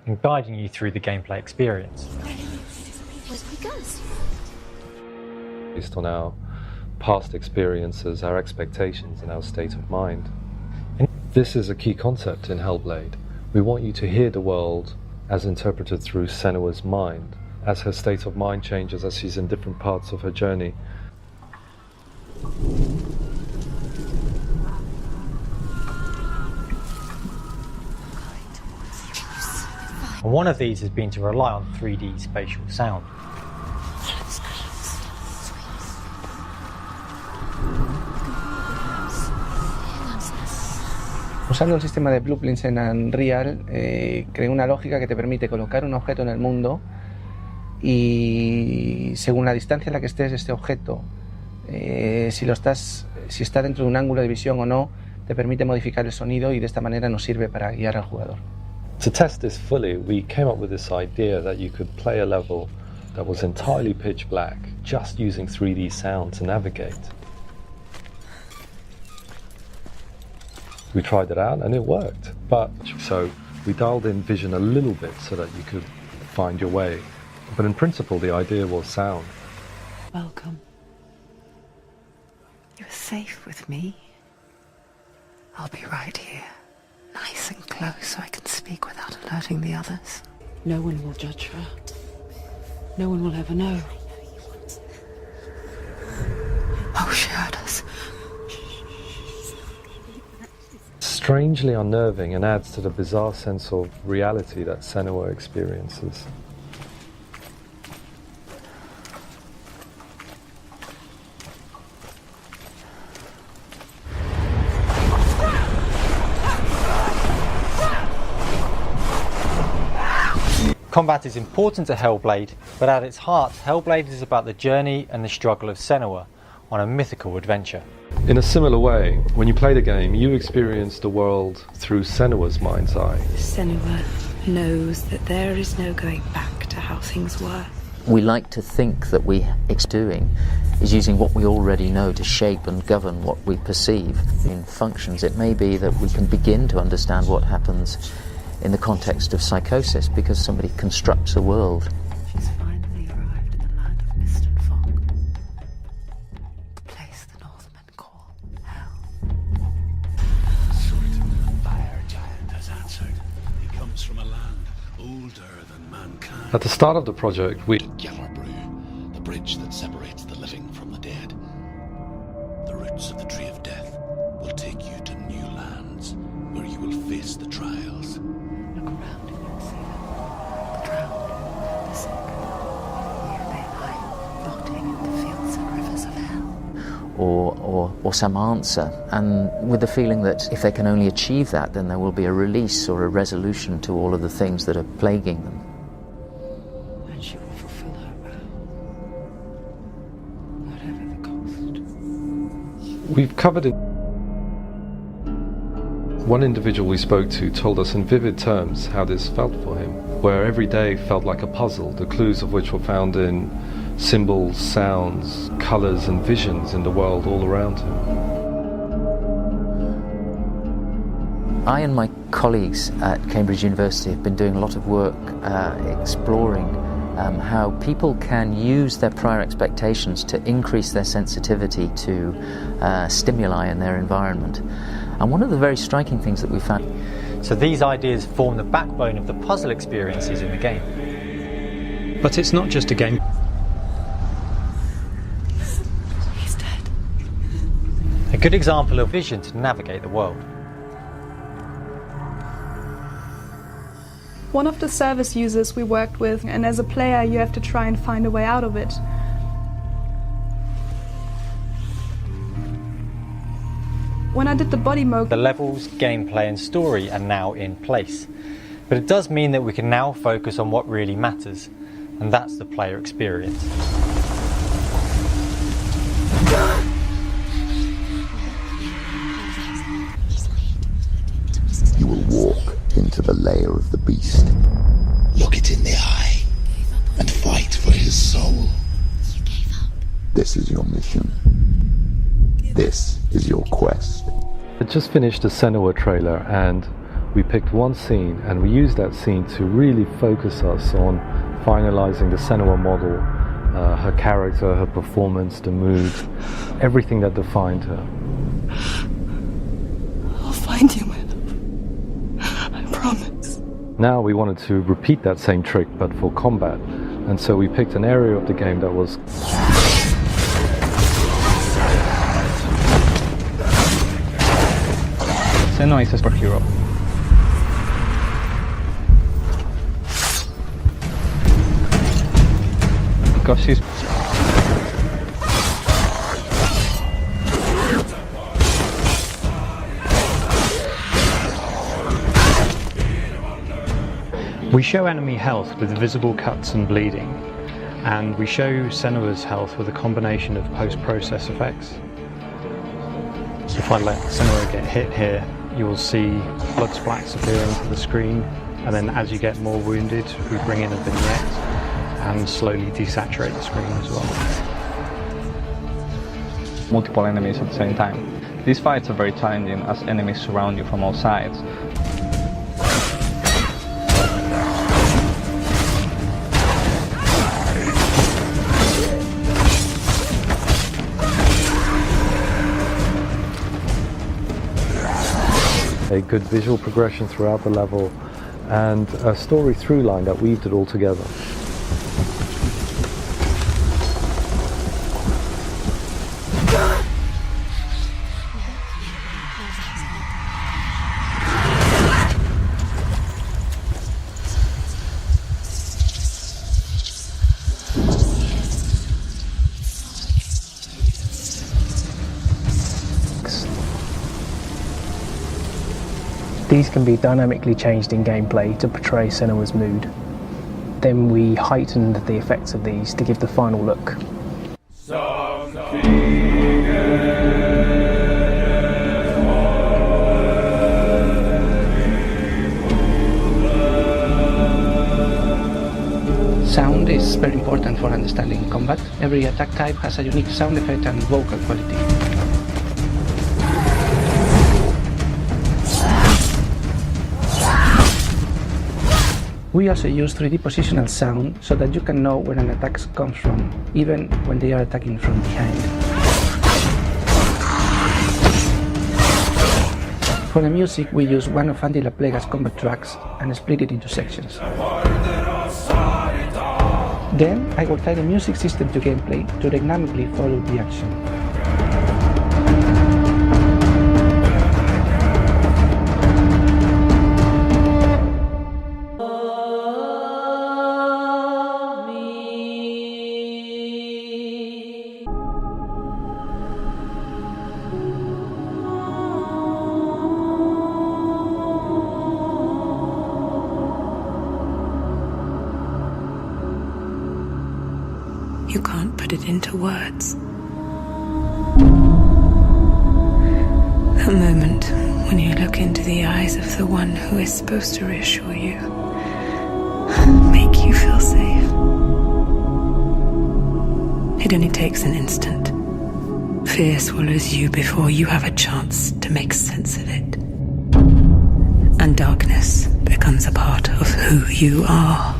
and guiding you through the gameplay experience. Based on our past experiences, our expectations and our state of mind. And this is a key concept in HELLBLADE. We want you to hear the world as interpreted through Senua's mind, as her state of mind changes as she's in different parts of her journey. And one of these has been to rely on 3D spatial sound. Usando el sistema de blueprints en Unreal, creé una lógica que te permite colocar un objeto en el mundo y según la distancia en la que estés de este objeto, si está dentro de un ángulo de visión o no, te permite modificar el sonido y de esta manera nos sirve para guiar al jugador. To test this fully, we came up with this idea that you could play a level that was entirely pitch black, just using 3D sound to navigate. We tried it out and it worked, so we dialed in vision a little bit so that you could find your way. But in principle, the idea was sound. Welcome. You're safe with me. I'll be right here, nice and close so I can speak without alerting the others. No one will judge her. No one will ever know. Oh, she heard us. Strangely unnerving and adds to the bizarre sense of reality that Senua experiences. Combat is important to HELLBLADE, but at its heart, HELLBLADE is about the journey and the struggle of Senua on a mythical adventure. In a similar way, when you play the game, you experience the world through Senua's mind's eye. Senua knows that there is no going back to how things were. We like to think that doing is using what we already know to shape and govern what we perceive in functions. It may be that we can begin to understand what happens in the context of psychosis because somebody constructs a world. She's finally arrived in the land of mist and fog. The place the Northmen call Hell. The fire giant has answered. He comes from a land older than mankind. At the start of the project, we Yellerbrew, the bridge that separates the living from the dead. The roots of the tree of death will take you to new lands where you will face the trials. Look around and you'll see them. The drowned, the sick. Here they lie, rotting in the fields and rivers of hell. Or some answer, and with the feeling that if they can only achieve that, then there will be a release or a resolution to all of the things that are plaguing them. And she will fulfill her vow, whatever the cost. We've covered it. One individual we spoke to told us in vivid terms how this felt for him, where every day felt like a puzzle, the clues of which were found in symbols, sounds, colours and visions in the world all around him. I and my colleagues at Cambridge University have been doing a lot of work exploring how people can use their prior expectations to increase their sensitivity to stimuli in their environment. And one of the very striking things that we found... So these ideas form the backbone of the puzzle experiences in the game. But it's not just a game. He's dead. A good example of vision to navigate the world. One of the service users we worked with, and as a player you have to try and find a way out of it. When I did the body mode, The levels, gameplay and story are now in place. But it does mean that we can now focus on what really matters, and that's the player experience. You will walk into the lair of the beast. Look it in the eye and fight for his soul. This is your mission. This is your quest. I just finished the Senua trailer, and We picked one scene and we used that scene to really focus us on finalizing the Senua model, her character, her performance, the mood, everything that defined her. I'll find you, my love. I promise. Now we wanted to repeat that same trick but for combat, and so we picked an area of the game that was Senua is a superhero. Because she's We show enemy health with visible cuts and bleeding, and we show Senua's health with a combination of post-process effects. So if I let Senua get hit here, you will see blood splats appear onto the screen, and then as you get more wounded, we bring in a vignette and slowly desaturate the screen as well. multiple enemies at the same time. These fights are very challenging as enemies surround you from all sides. a good visual progression throughout the level, and a story through line that weaved it all together. These can be dynamically changed in gameplay to portray Senua's mood. Then we heightened the effects of these to give the final look. Sound is very important for understanding combat. Every attack type has a unique sound effect and vocal quality. We also use 3D positional sound so that you can know where an attack comes from, even when they are attacking from behind. For the music, we use one of Andy LaPlega's combat tracks and split it into sections. Then I will tie the music system to gameplay to dynamically follow the action. You can't put it into words. A moment when you look into the eyes of the one who is supposed to reassure you, make you feel safe. It only takes an instant. Fear swallows you before you have a chance to make sense of it. And darkness becomes a part of who you are.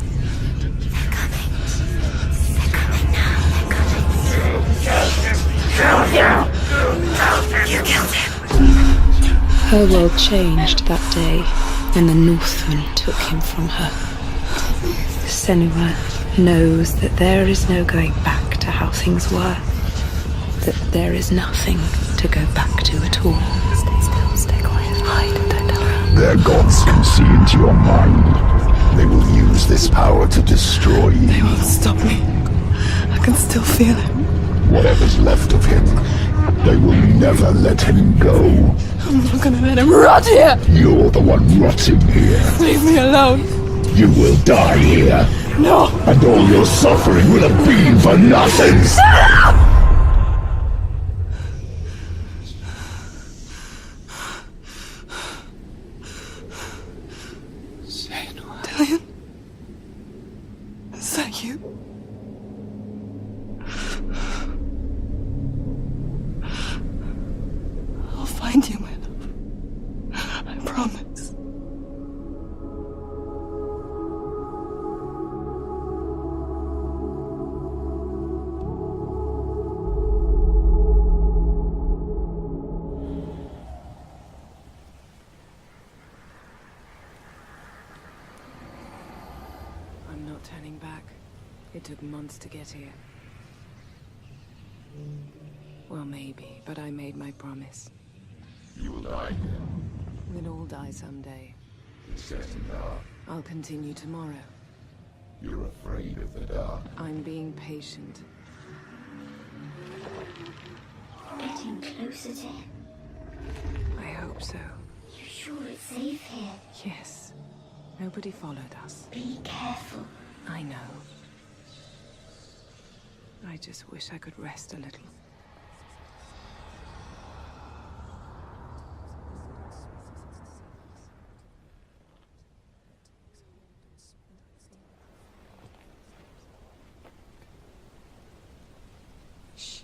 You killed him. Her world changed that day when the Northmen took him from her. Senua knows that there is no going back to how things were. That there is nothing to go back to at all. Stay still, stay quiet, hide, don't tell her. Their gods can see into your mind. They will use this power to destroy you. They won't stop me. I can still feel it. Whatever's left of him, they will never let him go. I'm not gonna let him rot here! You're the one rotting here. Leave me alone! You will die here. No! And all your suffering will have been for nothing. Shut up! Dillion? Is that you? I'll find you, my love. I promise. not turning back. It took months to get here. Well, maybe, but I made my promise. You will die here. We'll all die someday. It's getting dark. I'll continue tomorrow. You're afraid of the dark. I'm being patient. Getting closer to him. I hope so. You sure it's safe here? Yes. Nobody followed us. Be careful. I know. I just wish I could rest a little. Shh.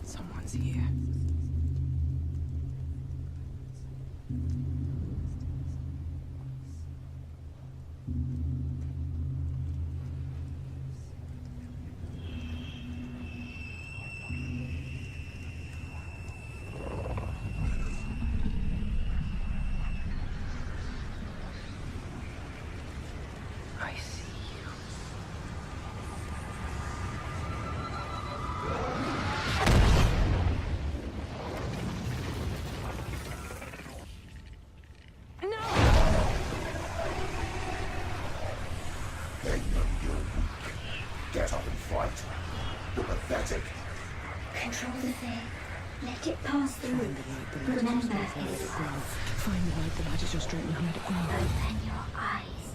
Someone's here. I see you. No! They know you're weak. Get up and fight. You're pathetic. Control the fear. Let it pass through. Find the light, the light Remember is just his let it love. grow. Find the light, the light is just straight behind it. Open your eyes.